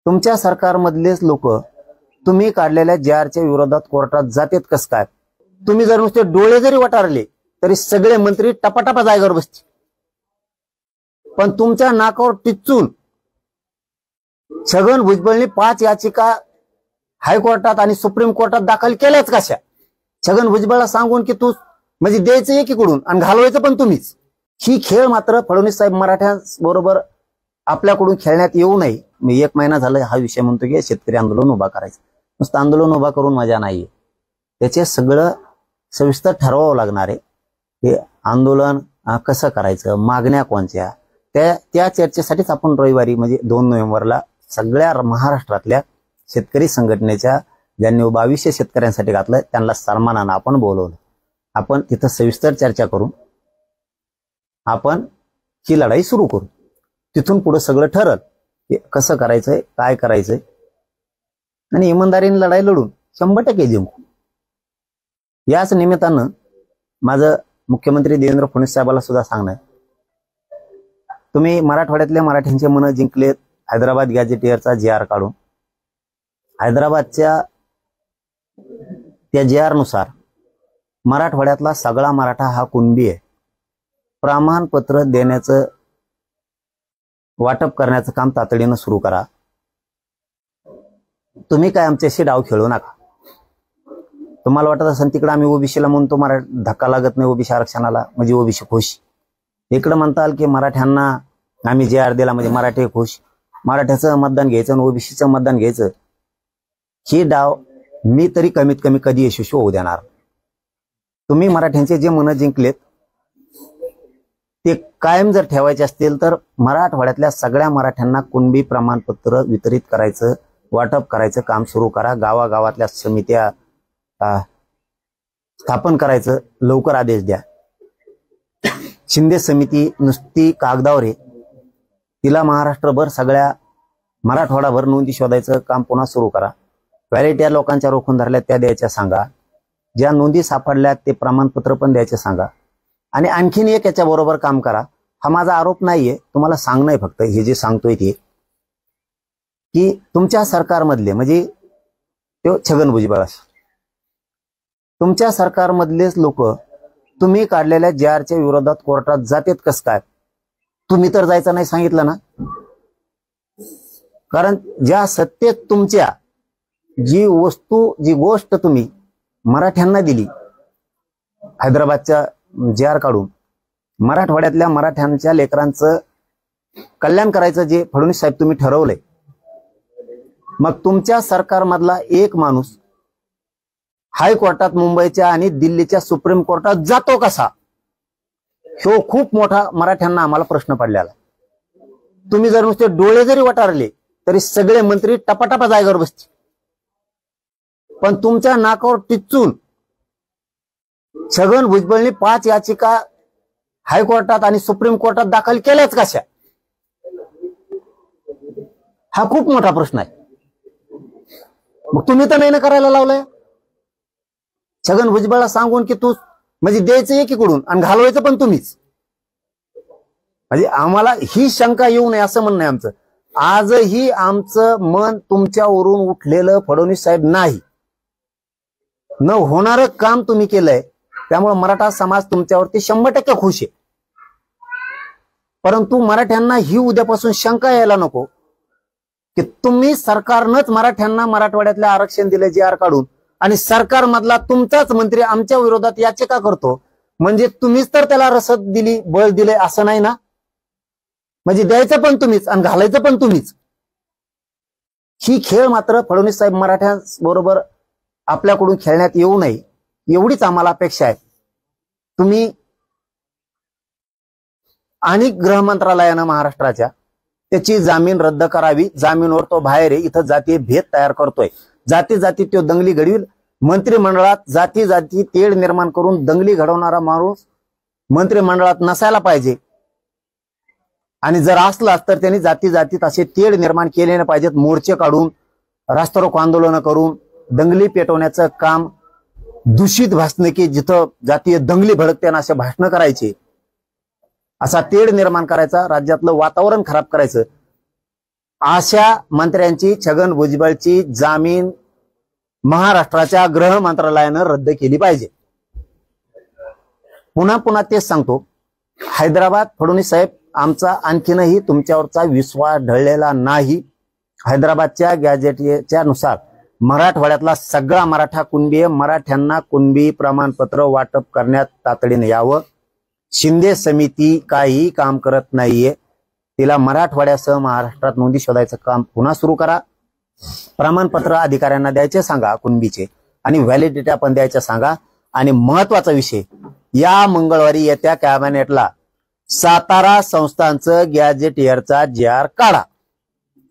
तुमच्या सरकारमधलेच लोक तुम्ही काढलेल्या JRच्या विरोधात कोर्टात जातात कस काय? तुम्ही जर नुसते डोळे जरी वटारले तरी सगळे मंत्री टपाटपा जागेवर बसतील, पण तुमच्या नाकावर टिचून छगन भुजबळनी 5 याचिका हायकोर्टात आणि सुप्रीम कोर्टात दाखल केल्याच कशा? छगन भुजबळला सांगून की तू म्हणजे द्यायचं एकीकडून आणि घालवायचं पण तुम्हीच. ही खेळ मात्र फडणवीस साहेब मराठ्यांबरोबर आपल्याकडून खेळण्यात येऊ नये. मी 1 महिना झाला हा विषय म्हणतो की शेतकरी आंदोलन उभा करायचं. नुसतं आंदोलन उभा करून मजा नाहीये, त्याचे सगळं सविस्तर ठरवावं लागणार आहे. हे आंदोलन कसं करायचं, मागण्या कोणत्या, त्या चर्चेसाठीच आपण रविवारी म्हणजे 2 नोव्हेंबरला सगळ्या महाराष्ट्रातल्या शेतकरी संघटनेच्या ज्यांनी 2200 शेतकऱ्यांसाठी घातलं त्यांना सन्मानानं आपण बोलवलं. आपण तिथं सविस्तर चर्चा करून आपण ही लढाई सुरू करू. तिथून पुढे सगळं ठरल कसं करायचंय, काय करायचंय, आणि इमानदारीने लढाई लढून 100% जिंकू. याच निमित्तानं माझं मुख्यमंत्री देवेंद्र फडणवीस साहेबांना सुद्धा सांगणं, तुम्ही मराठवाड्यातल्या मराठ्यांचे मन जिंकलेत. हैदराबाद गॅजेटियरचा JR काढून हैदराबादच्या त्या JR नुसार मराठवाड्यातला सगळा मराठा हा कुणबी आहे. प्रमाणपत्र देण्याचं वाटप करण्याचं काम तातडीनं सुरू करा. तुम्ही काय आमच्याशी डाव खेळू नका. तुम्हाला वाटत असेल तिकडे आम्ही ओबीसीला म्हणतो धक्का लागत नाही ओबीसी आरक्षणाला म्हणजे ओबीसी खुश, इकडे म्हणताल की मराठ्यांना आम्ही JR दिला म्हणजे मराठी खुश, मराठ्याचं मतदान घ्यायचं आणि ओबीसीचं मतदान घ्यायचं. ही डाव मी तरी कमीत कमी कधी यशस्वी होऊ देणार. तुम्ही मराठ्यांचे जे मन जिंकलेत ते कायम जर ठेवायचे असतील तर मराठवाड्यातल्या सगळ्या मराठ्यांना कुणबी प्रमाणपत्र वितरित करायचं, वाटप करायचं काम सुरू करा. गावागावातल्या समित्या स्थापन करायचं लवकर आदेश द्या. शिंदे समिती नुसती कागदावर आहे, तिला महाराष्ट्रभर सगळ्या मराठवाडाभर नोंदी शोधायचं काम पुन्हा सुरू करा. व्हॅलिटी लोकांच्या रोखून धरल्या त्या द्यायच्या सांगा, ज्या नोंदी सापडल्या ते प्रमाणपत्र पण द्यायचे सांगा. आणि आणखीन एक याच्या बरोबर काम करा. हा माझा आरोप नाहीये, तुम्हाला सांगणं आहे फक्त हे जे सांगतोय ते की तुमच्या सरकारमधले म्हणजे ते छगन भुजबळ, तुमच्या सरकारमधलेच लोक तुम्ही काढलेल्या JRच्या विरोधात कोर्टात जातात कस काय? तुम्ही तर जायचं नाही सांगितलं ना. कारण ज्या सत्तेत तुमच्या जी गोष्ट तुम्ही मराठ्यांना दिली, हैदराबादच्या JR काढून मराठवाड्यातल्या मराठ्यांच्या लेकरांचं कल्याण करायचं जे फडणवीस साहेब तुम्ही ठरवलंय, मग तुमच्या सरकारमधला एक माणूस हायकोर्टात मुंबईच्या आणि दिल्लीच्या सुप्रीम कोर्टात जातो कसा? तो खूप मोठा मराठ्यांना आम्हाला प्रश्न पडलेला. तुम्ही जर नुसते डोळे जरी वटारले तरी सगळे मंत्री टपाटपा जागेवर बसतील, पण तुमच्या नाकावर टिचून छगन भुजबळनी 5 याचिका हायकोर्टात आणि सुप्रीम कोर्टात दाखल केल्याच कशा? हा खूप मोठा प्रश्न आहे. मग तुम्ही तर नाही ना करायला लावलंय. छगन भुजबळला सांगून की तू म्हणजे द्यायचं एकीकडून आणि घालवायचं पण तुम्हीच. म्हणजे आम्हाला ही शंका येऊ नये असं म्हणणं आहे आमचं. आजही आमचं मन तुमच्यावरून उठलेलं फडणवीस साहेब नाही, न होणारं काम तुम्ही केलंय. त्यामुळे मराठा समाज तुमच्यावरती 100% खुश आहे. परंतु मराठ्यांना ही उद्यापासून शंका यायला नको की तुम्ही सरकारनंच मराठ्यांना मराठवाड्यातल्या आरक्षण दिले JR काढून, आणि सरकारमधला तुमचाच मंत्री आमच्या विरोधात याचिका करतो म्हणजे तुम्हीच तर त्याला रसद दिली, बळ दिले असं नाही ना. म्हणजे द्यायचं पण तुम्हीच आणि घालायचं पण तुम्हीच. ही खेळ मात्र फडणवीस साहेब मराठ्यांबरोबर आपल्याकडून खेळण्यात येऊ नये एवढीच आम्हाला अपेक्षा आहे. तुम्ही आणि गृह मंत्रालयानं महाराष्ट्राच्या त्याची जामीन रद्द करावी. जामीनवर तो बाहेर आहे, इथं जातीय भेद तयार करतोय, जाती जाती तो दंगली घडवील. मंत्रिमंडळात जाती जाती तेढ निर्माण करून दंगली घडवणारा माणूस मंत्रिमंडळात नसायला पाहिजे. आणि जर असलाच तर त्यांनी जाती जातीत असे तेढ निर्माण केले नाही पाहिजेत. मोर्चे काढून, रास्तारोको आंदोलन करून दंगली पेटवण्याचं काम, दूषित भाषण की जिथं जातीय दंगली भडकते ना असे भाषण करायचे, असा तेढ निर्माण करायचा, राज्यातलं वातावरण खराब करायचं. अशा मंत्र्यांची, छगन भुजबळची जामीन महाराष्ट्राच्या गृह मंत्रालयानं रद्द केली पाहिजे. पुन्हा पुन्हा तेच सांगतो, हैदराबाद फडणवीस साहेब, आमचा आणखीनही तुमच्यावरचा विश्वास ढळलेला नाही. हैदराबादच्या गॅजेटच्या नुसार मराठवाड्यातला सगळा मराठा कुणबी, मराठ्यांना कुणबी प्रमाणपत्र वाटप करण्यात तातडीने यावं. शिंदे समिती काही काम करत नाहीये, तिला मराठवाड्यासह महाराष्ट्रात नोंदी शोधायचं काम पुन्हा सुरू करा. प्रमाणपत्र अधिकाऱ्यांना द्यायचे सांगा कुणबीचे, आणि व्हॅलिडिटी पण द्यायचं सांगा. आणि महत्वाचा विषय, या मंगळवारी येत्या कॅबिनेटला सातारा संस्थांचं गॅजेटियरचा JR काढा.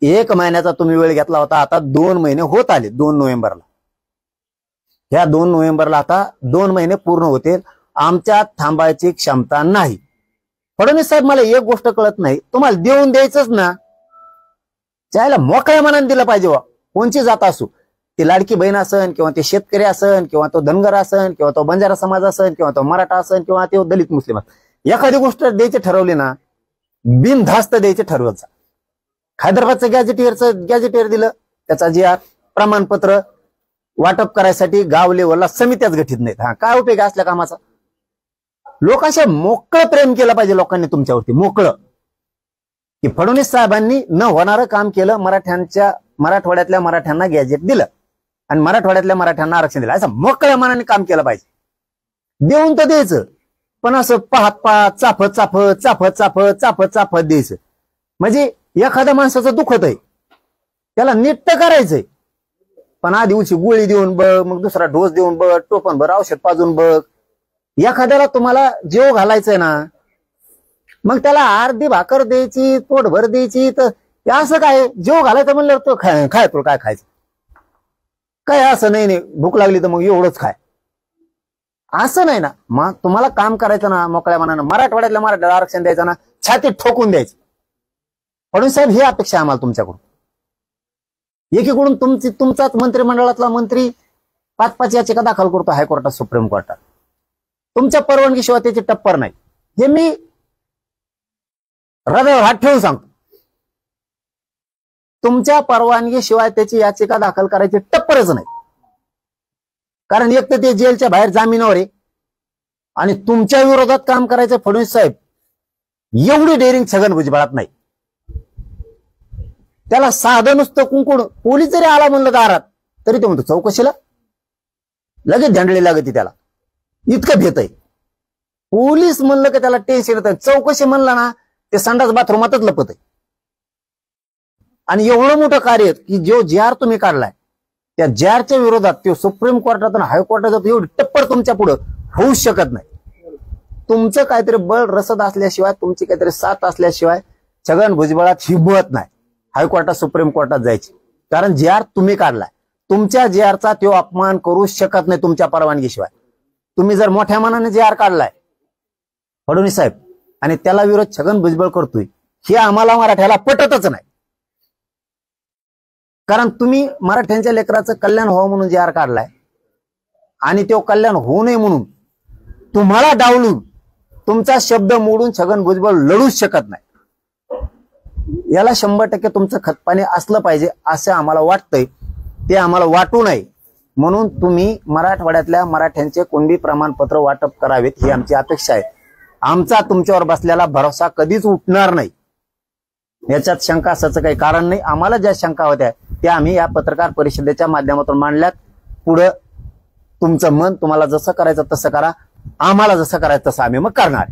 1 महिन्याचा तुम्ही वेळ घेतला होता, आता 2 महिने होत आले. 2 नोव्हेंबरला, ह्या 2 नोव्हेंबरला आता 2 महिने पूर्ण होतील. आमच्यात थांबायची क्षमता नाही. फडणवीस साहेब, मला एक गोष्ट कळत नाही, तुम्हाला देऊन द्यायचंच ना, त्याला मोकळ्या मनाने दिलं पाहिजे. कोणची जात असू, ती लाडकी बहीण असन, किंवा ते शेतकरी असन, किंवा तो धनगर असन, किंवा तो बंजारा समाज असन, किंवा तो मराठा असन, किंवा तो दलित मुस्लिम, एखादी गोष्ट द्यायची ठरवली ना, बिनधास्त द्यायचे ठरवलं. हैदराबादचं गॅजेटियर दिलं, त्याचा JR प्रमाणपत्र वाटप करायसाठी गाव लेवलला समित्याच गठीत नाहीत. काय उपयोग असल्या कामाचा? लोक असे मोकळं प्रेम केलं पाहिजे लोकांनी तुमच्यावरती, मोकळं, की फडणवीस साहेबांनी न होणारं काम केलं. मराठवाड्यातल्या मराठ्यांना गॅजेट दिलं आणि मराठवाड्यातल्या मराठ्यांना आरक्षण दिलं, असं मोकळ्या मनाने काम केलं पाहिजे. देऊन तर द्यायचं, पण असं पाहत चाफत द्यायचं. म्हणजे एखाद्या माणसाचं दुखत आहे, त्याला नीट तर करायचंय, पण आधी उशी गोळी देऊन बघ, मग दुसरा डोस देऊन बघ, टोपण भर औषध पाजून बघ. एखाद्याला तुम्हाला जेव घालायचंय ना, मग त्याला अर्धी भाकर द्यायची, पोटभर द्यायची, तर असं काय जेव घालायचं म्हणलं तो खाय तुला काय खायचं काय? असं नाही, भूक लागली तर मग एवढंच खाय, असं नाही ना. मग तुम्हाला काम करायचं ना मोकळ्या मनानं, मराठवाड्यातल्या मराठ्याला आरक्षण द्यायचं ना, छातीत ठोकून द्यायचं. फडणवीस साहेब, ही अपेक्षा आम्हाला तुमच्याकडून. एकीकडून तुमचाच मंत्रिमंडळातला मंत्री 5-5 याचिका दाखल करतो हायकोर्टात, सुप्रीम कोर्टात. तुमच्या परवानगीशिवाय त्याची टप्पर नाही, हे मी हृदयावर हात ठेवून सांगतो. तुमच्या परवानगीशिवाय त्याची याचिका दाखल करायची टप्परच नाही. कारण एक तर ते जेलच्या बाहेर जामिनावर आहे, आणि तुमच्या विरोधात काम करायचं फडणवीस साहेब, एवढी डेअरिंग छगन भुजबळात नाही. त्याला साधं नुसतं कुंकुड, पोलीस जरी आला म्हणलं दारात तरी तो म्हणतो चौकशीला, लगेच धंडली लागते त्याला, इतकं भेट आहे. पोलीस म्हणलं की त्याला टेन्शन येतं, चौकशी म्हणला ना ते संडास बाथरूमातच लपत आहे. आणि एवढं मोठं कार्य की जो JR तुम्ही काढलाय, त्या JRच्या विरोधात तो सुप्रीम कोर्टात आणि हायकोर्टात जातो, एवढी टप्पर तुमच्या पुढे होऊ शकत नाही. तुमचं काहीतरी बळ रसद असल्याशिवाय, तुमची काहीतरी साथ असल्याशिवाय छगन भुजबळात हिंमत नाही हायकोर्टात सुप्रीम कोर्टात जायची. कारण JR तुम्ही काढलाय, तुमच्या JRचा तो अपमान करू शकत नाही तुमच्या परवानगीशिवाय. तुम्ही जर मोठ्या मनाने JR काढलाय फडणवीस साहेब, आणि त्याला विरोध छगन भुजबळ करतोय, हे आम्हाला मराठ्याला पटतच नाही. कारण तुम्ही मराठ्यांच्या लेकराचं कल्याण व्हावं म्हणून JR काढलाय, आणि तो कल्याण होऊ नये म्हणून तुम्हाला डावलून तुमचा शब्द मोडून छगन भुजबळ लढूच शकत नाही. याला 100% तुमचं खतपाणी असलं पाहिजे असं आम्हाला वाटतंय. ते आम्हाला वाटू नये म्हणून तुम्ही मराठवाड्यातल्या मराठ्यांचे कुणबी प्रमाणपत्र वाटप करावेत, ही आमची अपेक्षा आहे. आमचा तुमच्यावर बसलेला भरोसा कधीच उठणार नाही, याच्यात शंका असायचं काही कारण नाही. आम्हाला ज्या शंका होत्या त्या आम्ही या पत्रकार परिषदेच्या माध्यमातून मांडल्यात. पुढं तुमचं मन, तुम्हाला जसं करायचं तसं करा, आम्हाला जसं करायचं तसं आम्ही मग करणार.